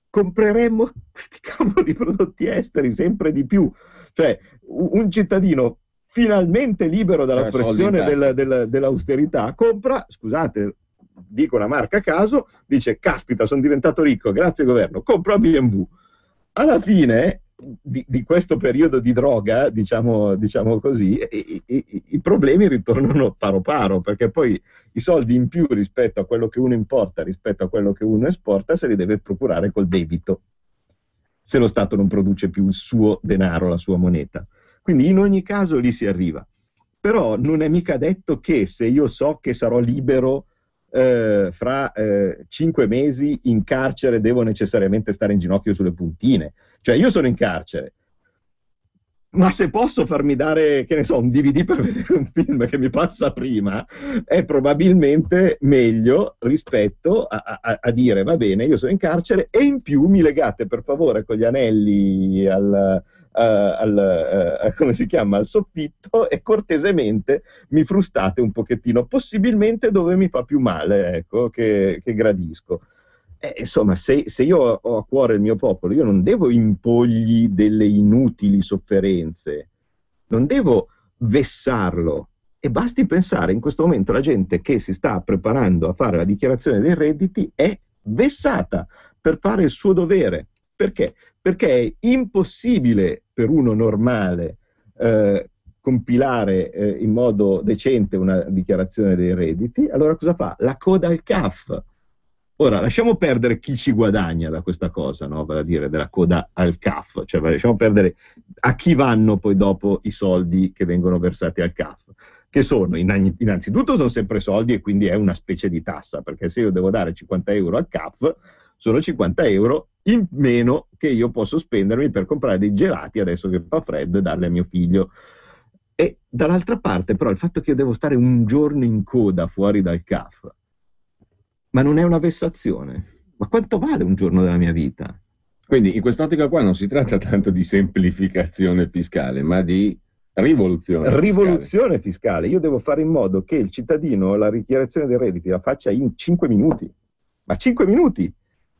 compreremmo questi cavolo di prodotti esteri sempre di più, cioè un cittadino finalmente libero dalla pressione dell'austerità compra, scusate, dico una marca a caso, dice caspita sono diventato ricco grazie al governo, compro la BMW. Alla fine di questo periodo di droga, diciamo così, i problemi ritornano paro paro, perché poi i soldi in più rispetto a quello che uno importa, rispetto a quello che uno esporta, se li deve procurare col debito, se lo Stato non produce più il suo denaro, la sua moneta. Quindi in ogni caso lì si arriva. Però non è mica detto che se io so che sarò libero fra 5 mesi in carcere devo necessariamente stare in ginocchio sulle puntine. Cioè io sono in carcere, ma se posso farmi dare, che ne so, un DVD per vedere un film che mi passa prima, è probabilmente meglio rispetto a dire va bene, io sono in carcere e in più mi legate per favore con gli anelli come si chiama, al soffitto e cortesemente mi frustate un pochettino, possibilmente dove mi fa più male, ecco, che gradisco. Insomma, se io ho a cuore il mio popolo, io non devo impogli delle inutili sofferenze, non devo vessarlo. E basti pensare, in questo momento la gente che si sta preparando a fare la dichiarazione dei redditi è vessata per fare il suo dovere. Perché? Perché è impossibile per uno normale compilare in modo decente una dichiarazione dei redditi. Allora cosa fa? La coda al CAF. Ora, lasciamo perdere chi ci guadagna da questa cosa, no? Vale a dire della coda al CAF, cioè lasciamo perdere a chi vanno poi dopo i soldi che vengono versati al CAF, che sono, innanzitutto sono sempre soldi e quindi è una specie di tassa, perché se io devo dare 50 euro al CAF, sono 50 euro in meno che io posso spendermi per comprare dei gelati adesso che fa freddo e darli a mio figlio. E dall'altra parte però il fatto che io devo stare un giorno in coda fuori dal CAF, ma non è una vessazione. Ma quanto vale un giorno della mia vita? Quindi in quest'ottica qua non si tratta tanto di semplificazione fiscale, ma di rivoluzione fiscale. Io devo fare in modo che il cittadino la dichiarazione dei redditi la faccia in 5 minuti. Ma 5 minuti?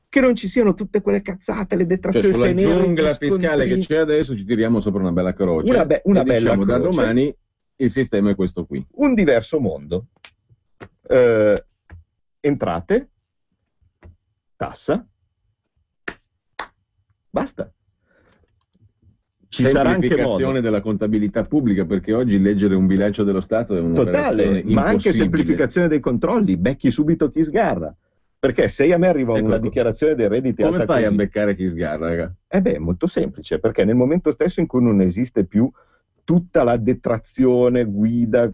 Che non ci siano tutte quelle cazzate, le detrazioni, cioè, sulla giungla fiscale che c'è adesso ci tiriamo sopra una bella croce. Una bella diciamo croce. Da domani il sistema è questo qui. Un diverso mondo. Entrate, tassa, basta. Ci sarà anche modo della contabilità pubblica, perché oggi leggere un bilancio dello Stato è un'operazione totale, ma anche semplificazione dei controlli, becchi subito chi sgarra. Perché se a me arriva una dichiarazione dei redditi come fai così, a beccare chi sgarra, raga? Molto semplice, perché nel momento stesso in cui non esiste più tutta la detrazione, guida,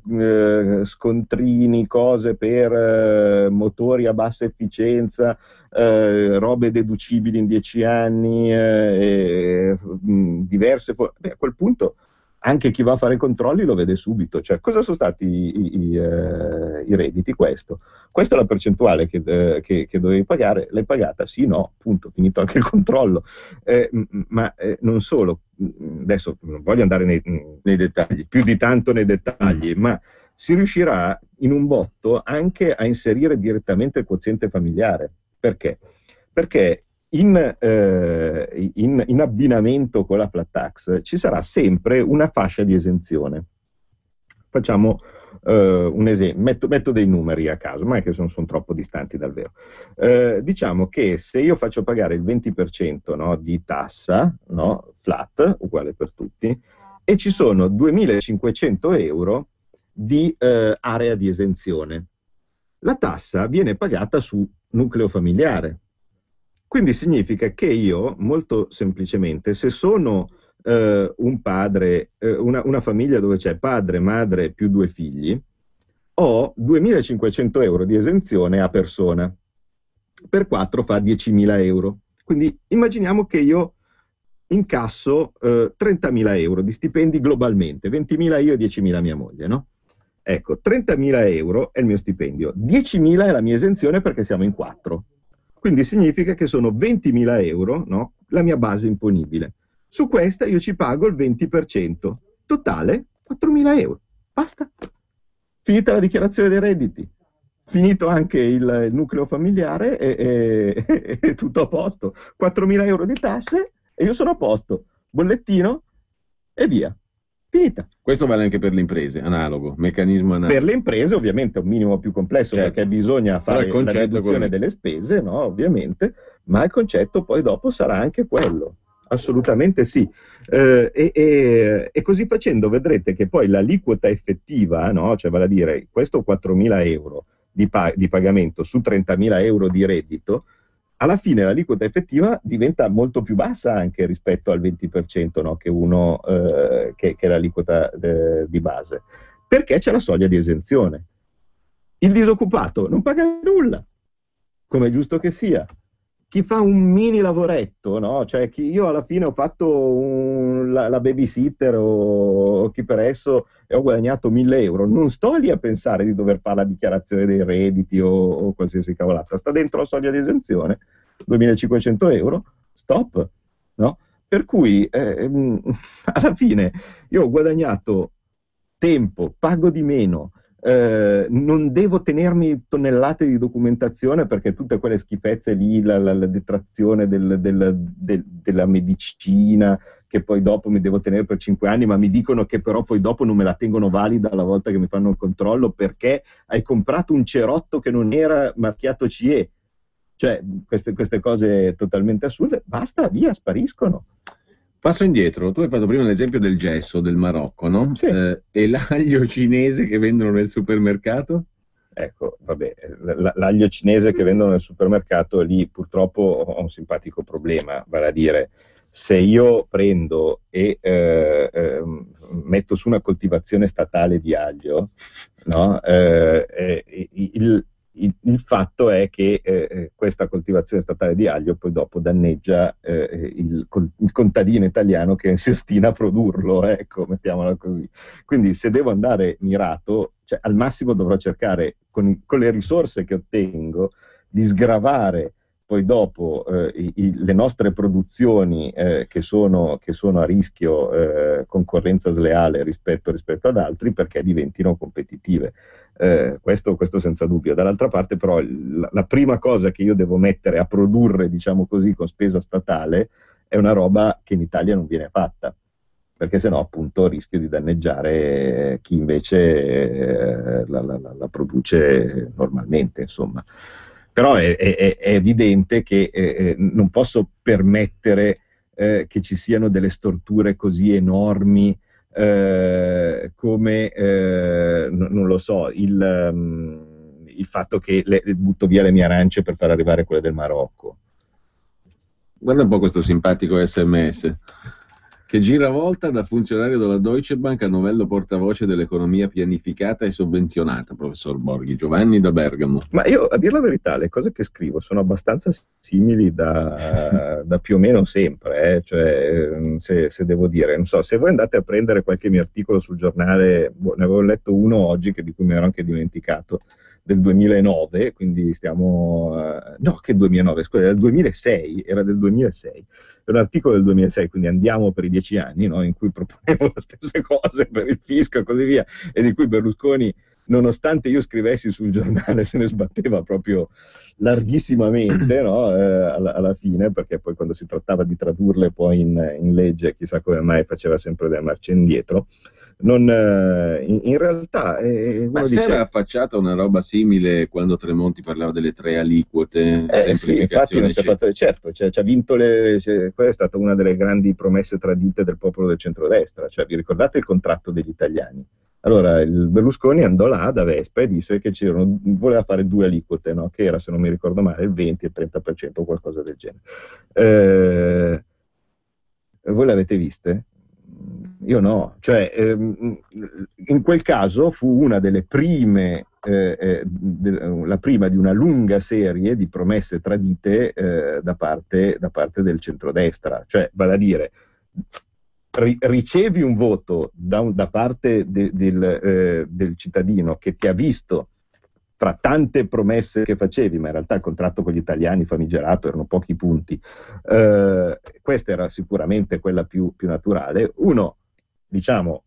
scontrini, cose per motori a bassa efficienza, robe deducibili in 10 anni, diverse. Beh, a quel punto anche chi va a fare i controlli lo vede subito. Cioè, cosa sono stati i redditi? Questa è la percentuale che dovevi pagare, l'hai pagata? Sì, no, punto, finito anche il controllo. Ma non solo, adesso non voglio andare nei dettagli, più di tanto nei dettagli, ma si riuscirà in un botto anche a inserire direttamente il quoziente familiare. Perché? Perché in abbinamento con la flat tax ci sarà sempre una fascia di esenzione. Facciamo un esempio, metto dei numeri a caso, ma è che sono troppo distanti dal vero. Diciamo che se io faccio pagare il 20%, no, di tassa, no, flat, uguale per tutti, e ci sono 2.500 euro di area di esenzione, la tassa viene pagata su nucleo familiare. Quindi significa che io, molto semplicemente, se sono un padre, una famiglia dove c'è padre, madre più 2 figli, ho 2.500 euro di esenzione a persona. Per 4 fa 10.000 euro. Quindi immaginiamo che io incasso 30.000 euro di stipendi globalmente, 20.000 io e 10.000 mia moglie, no? Ecco, 30.000 euro è il mio stipendio, 10.000 è la mia esenzione perché siamo in 4. Quindi significa che sono 20.000 euro, no? La mia base imponibile. Su questa io ci pago il 20%, totale 4.000 euro. Basta. Finita la dichiarazione dei redditi, finito anche il nucleo familiare e tutto a posto. 4.000 euro di tasse e io sono a posto. Bollettino e via. Finita. Questo vale anche per le imprese, analogo, meccanismo analogo. Per le imprese ovviamente è un minimo più complesso, certo, perché bisogna fare la riduzione delle spese, no? Ovviamente, ma il concetto poi dopo sarà anche quello. Assolutamente sì. E così facendo vedrete che poi l'aliquota effettiva, no? Cioè vale a dire questo 4.000 euro di pagamento su 30.000 euro di reddito, alla fine l'aliquota effettiva diventa molto più bassa anche rispetto al 20%, no? che è l'aliquota di base, perché c'è la soglia di esenzione. Il disoccupato non paga nulla, come è giusto che sia. Chi fa un mini lavoretto, no? Cioè io alla fine ho fatto la babysitter o chi per esso e ho guadagnato 1.000 euro, non sto lì a pensare di dover fare la dichiarazione dei redditi o qualsiasi cavolata, sta dentro la soglia di esenzione, 2.500 euro, stop, no? Per cui alla fine io ho guadagnato tempo, pago di meno, non devo tenermi tonnellate di documentazione perché tutte quelle schifezze lì, la detrazione della medicina che poi dopo mi devo tenere per 5 anni, ma mi dicono che però poi dopo non me la tengono valida la volta che mi fanno il controllo perché hai comprato un cerotto che non era marchiato CE. Cioè queste cose totalmente assurde, basta, via, spariscono. Passo indietro, tu hai fatto prima l'esempio del gesso del Marocco, no? Sì. E l'aglio cinese che vendono nel supermercato? Ecco, vabbè, l'aglio cinese che vendono nel supermercato, lì purtroppo ho un simpatico problema, vale a dire, se io prendo e metto su una coltivazione statale di aglio, no? Il fatto è che questa coltivazione statale di aglio poi dopo danneggia il contadino italiano che si ostina a produrlo, ecco, mettiamola così. Quindi se devo andare mirato, cioè, al massimo dovrò cercare con le risorse che ottengo di sgravare poi dopo le nostre produzioni che sono a rischio concorrenza sleale rispetto ad altri perché diventino competitive. Questo senza dubbio. Dall'altra parte però la prima cosa che io devo mettere a produrre, diciamo così, con spesa statale è una roba che in Italia non viene fatta, perché sennò appunto rischio di danneggiare chi invece la produce normalmente, insomma. Però è evidente che non posso permettere che ci siano delle storture così enormi come, non lo so, il fatto che butto via le mie arance per far arrivare quelle del Marocco. Guarda un po' questo simpatico SMS. Che giravolta da funzionario della Deutsche Bank a novello portavoce dell'economia pianificata e sovvenzionata, professor Borghi. Giovanni da Bergamo. Ma io, a dire la verità, le cose che scrivo sono abbastanza simili da più o meno sempre, cioè, se devo dire, non so, se voi andate a prendere qualche mio articolo sul giornale, ne avevo letto uno oggi di cui mi ero anche dimenticato, del 2009, quindi stiamo, no, che 2009, scusa, del 2006, era del 2006, è un articolo del 2006, quindi andiamo per i 10 anni, no, in cui proponevo le stesse cose per il fisco e così via, e di cui Berlusconi, nonostante io scrivessi sul giornale, se ne sbatteva proprio larghissimamente, no? Alla fine, perché poi quando si trattava di tradurle poi in legge, chissà come mai faceva sempre delle marce indietro. In realtà ma si era affacciata una roba simile quando Tremonti parlava delle 3 aliquote, sì, infatti non si è fatto, certo, ci ha vinto quella è stata una delle grandi promesse tradite del popolo del centrodestra, cioè vi ricordate il contratto degli italiani? Allora il Berlusconi andò là da Vespa e disse che voleva fare 2 aliquote, no? Che era, se non mi ricordo male, il 20 e il 30% o qualcosa del genere. Voi l'avete viste? Io no, cioè in quel caso fu una delle prime, la prima di una lunga serie di promesse tradite da parte del centrodestra, cioè vale a dire ricevi un voto da parte del cittadino che ti ha visto fra tante promesse che facevi, ma in realtà il contratto con gli italiani famigerato erano pochi punti, questa era sicuramente quella più naturale. Uno, diciamo,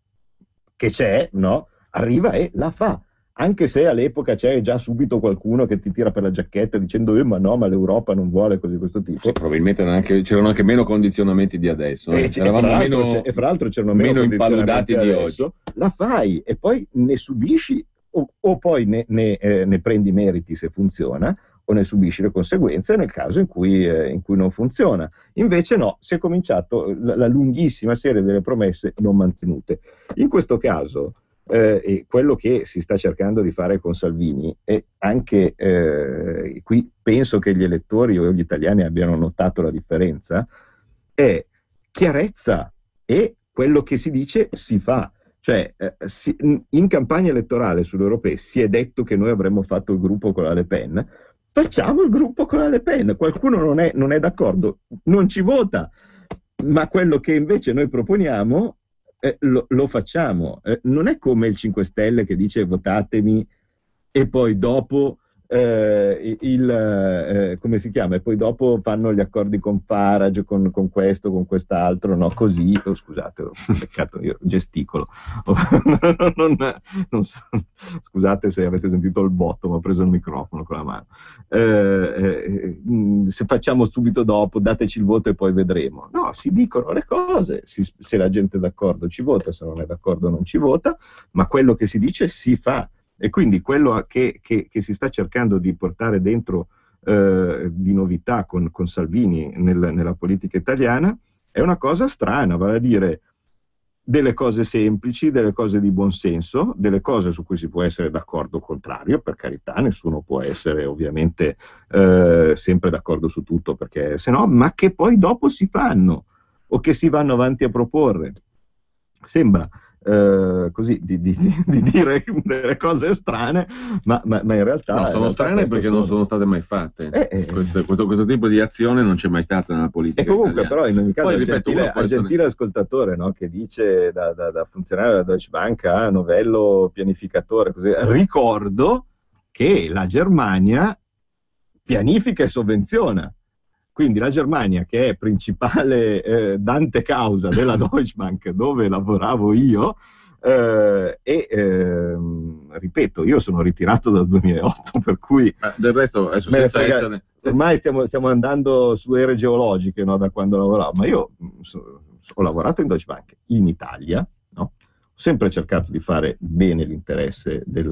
che c'è, no? Arriva e la fa, anche se all'epoca c'è già subito qualcuno che ti tira per la giacchetta dicendo ma no, ma l'Europa non vuole cose di questo tipo. Sì, probabilmente c'erano anche meno condizionamenti di adesso. E fra l'altro c'erano meno impaludati di oggi. La fai e poi ne subisci o poi ne prendi meriti se funziona, o ne subisci le conseguenze nel caso in cui non funziona. Invece no, si è cominciato la lunghissima serie delle promesse non mantenute. In questo caso quello che si sta cercando di fare con Salvini, e anche qui penso che gli elettori o gli italiani abbiano notato la differenza, è chiarezza, e quello che si dice si fa. Cioè, in campagna elettorale sulle europee si è detto che noi avremmo fatto il gruppo con la Le Pen. Facciamo il gruppo con la Le Pen. Qualcuno non è d'accordo, non ci vota, ma quello che invece noi proponiamo lo facciamo. Non è come il 5 Stelle che dice votatemi e poi dopo come si chiama? E poi dopo fanno gli accordi con Farage, con questo, con quest'altro, no? Così, scusate, ho peccato, io gesticolo. Non so, scusate se avete sentito il botto, ma ho preso il microfono con la mano. Se facciamo subito dopo, dateci il voto e poi vedremo. No, si dicono le cose, se la gente è d'accordo ci vota, se non è d'accordo non ci vota, ma quello che si dice si fa. E quindi quello che si sta cercando di portare dentro di novità con Salvini nella politica italiana è una cosa strana, vale a dire delle cose semplici, delle cose di buon senso, delle cose su cui si può essere d'accordo o contrario, per carità, nessuno può essere ovviamente sempre d'accordo su tutto, perché se no, ma che poi dopo si fanno o che si vanno avanti a proporre. Sembra così di dire delle cose strane, ma in realtà no, sono strane perché non sono state mai fatte. Questo tipo di azione non c'è mai stata nella politica. E comunque, italiana. Però, in ogni caso, poi, al gentile ascoltatore, no, che dice da funzionario della Deutsche Bank a novello pianificatore, così, ricordo che la Germania pianifica e sovvenziona. Quindi la Germania, che è principale dante causa della Deutsche Bank, dove lavoravo io, ripeto, io sono ritirato dal 2008, per cui del resto adesso ormai stiamo andando su ere geologiche, no, da quando lavoravo, ma io ho lavorato in Deutsche Bank in Italia, no? Ho sempre cercato di fare bene l'interesse del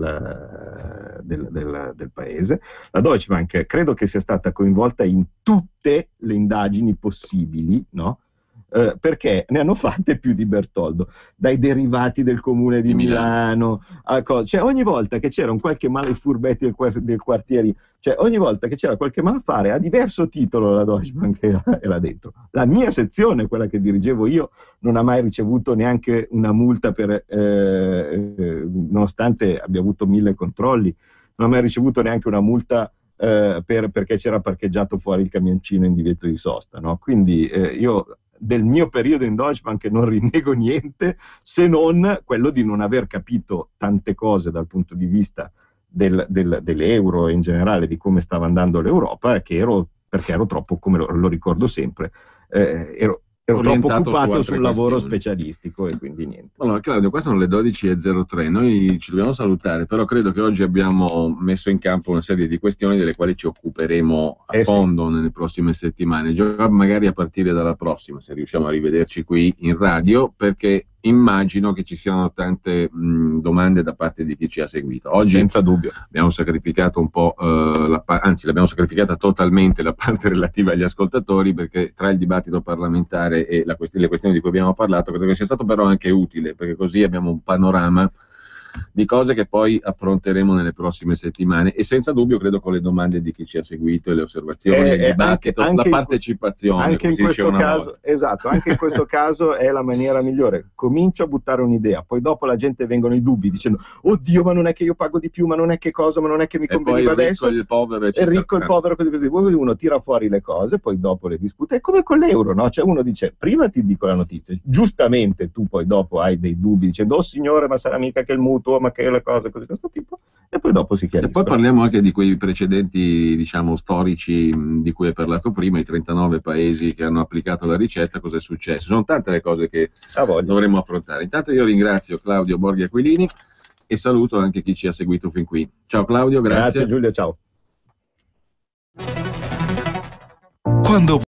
paese. La Deutsche Bank credo che sia stata coinvolta in tutte le indagini possibili, no? perché ne hanno fatte più di Bertoldo, dai derivati del comune di Milano a cose. Cioè, ogni volta che c'era un qualche male, i furbetti del quartiere, cioè ogni volta che c'era qualche malaffare a diverso titolo la Deutsche Bank era dentro. La mia sezione, quella che dirigevo io, non ha mai ricevuto neanche una multa nonostante abbia avuto 1000 controlli, non ha mai ricevuto neanche una multa perché c'era parcheggiato fuori il camioncino in divieto di sosta, no? Quindi io del mio periodo in Deutsche Bank non rinnego niente, se non quello di non aver capito tante cose dal punto di vista dell'euro e in generale di come stava andando l'Europa, perché ero troppo, come lo ricordo sempre, ero troppo occupato sul lavoro specialistico e quindi niente. Allora Claudio, qua sono le 12.03, noi ci dobbiamo salutare, però credo che oggi abbiamo messo in campo una serie di questioni delle quali ci occuperemo a fondo nelle prossime settimane, già magari a partire dalla prossima, se riusciamo a rivederci qui in radio, perché immagino che ci siano tante domande da parte di chi ci ha seguito. Oggi senza dubbio abbiamo sacrificato un po', anzi l'abbiamo sacrificata totalmente la parte relativa agli ascoltatori, perché tra il dibattito parlamentare e le questioni di cui abbiamo parlato credo che sia stato però anche utile, perché così abbiamo un panorama di cose che poi affronteremo nelle prossime settimane e senza dubbio credo con le domande di chi ci ha seguito e le osservazioni, il dibattito, anche la partecipazione. Anche in questo caso, esatto, anche in questo caso è la maniera migliore. Comincio a buttare un'idea, poi dopo la gente vengono i dubbi dicendo oddio, ma non è che io pago di più, ma non è che cosa, ma non è che mi conveniva adesso. Il povero, il ricco, il povero, così. Uno tira fuori le cose, poi dopo le dispute. È come con l'euro, no? Cioè uno dice prima ti dico la notizia, giustamente tu poi dopo hai dei dubbi dicendo oh signore, ma sarà mica che il mutuo, ma che le cose così di questo tipo, e poi dopo si chiarisce. E poi parliamo anche di quei precedenti, diciamo, storici di cui hai parlato prima, i 39 paesi che hanno applicato la ricetta, cosa è successo. Sono tante le cose che dovremmo affrontare. Intanto io ringrazio Claudio Borghi Aquilini e saluto anche chi ci ha seguito fin qui. Ciao Claudio, grazie. Grazie Giulio, ciao. Quando